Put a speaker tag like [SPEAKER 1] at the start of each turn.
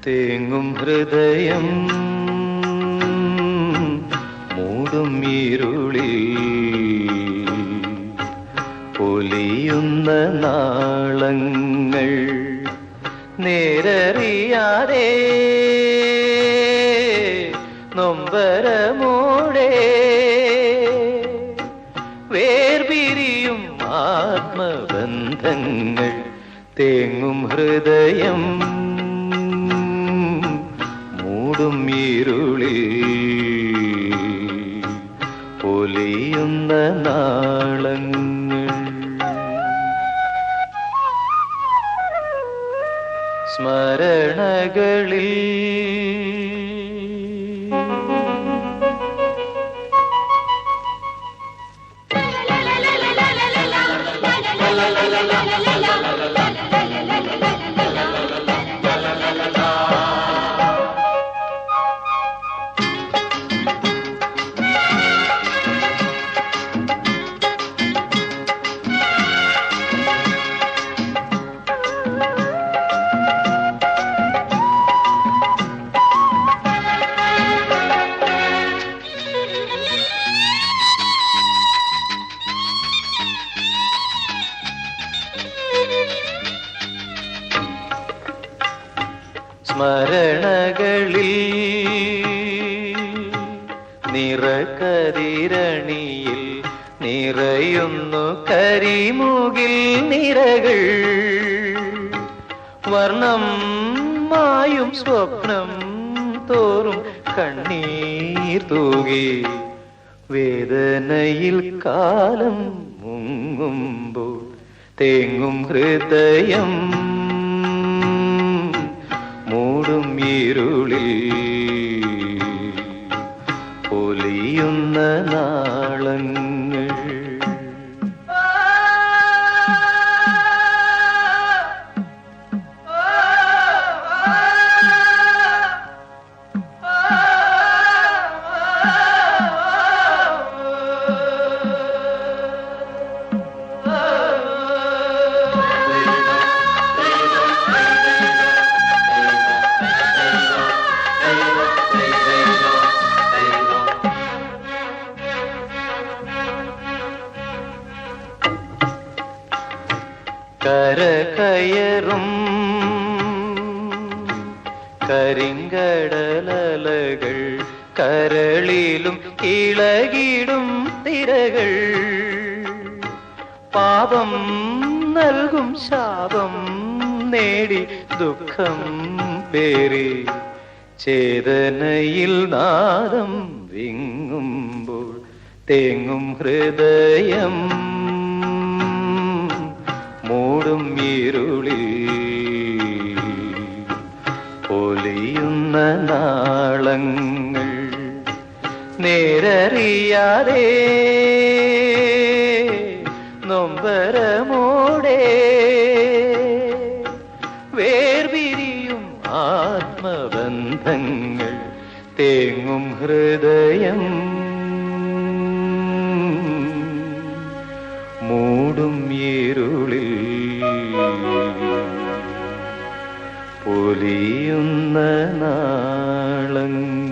[SPEAKER 1] തേങ്ങും ഹൃദയം മൂടും ഇരുളിൽ പൊലിയുന്ന നാളങ്ങൾ നേരറിയാതെ നൊമ്പരമോടെ വേർപിരിയും ആത്മബന്ധങ്ങൾ തേങ്ങും ഹൃദയം മൂടും ഇരുളിൽ പൊലിയുന്ന നാളങ്ങൾ സ്മരണകളിൽ സ്മരണകളിൽ നിറകതിരണിയിൽ നിറയുന്നു കരിമുകിൽ നിരകൾ വർണ്ണം മായും സ്വപ്നം തോറും കണ്ണീർ തൂകി വേദനയിൽ കാലം മുങ്ങുമ്പോൾ തേങ്ങും ഹൃദയം മൂടും ഇരുളിൽ പൊലിയുന്ന നാളങ്ങൾ കരകയറും കരിങ്കടലലകൾ കരളിലും ഇളകിടും തിരകൾ പാപം നൽകും ശാപം നേടി ദുഃഖം പേറി ചേതനയിൽ നാദം വിങ്ങുമ്പോൾ തേങ്ങും ഹൃദയം മൂടും ഇരുളിൽ പൊലിയുന്ന നാളങ്ങൾ നേരറിയാതെ നൊമ്പരമോടെ വേർപിരിയും ആത്മബന്ധങ്ങൾ തേങ്ങും ഹൃദയം മൂടും ഇരുളിൽ പൊലിയുന്ന നാളങ്ങൾ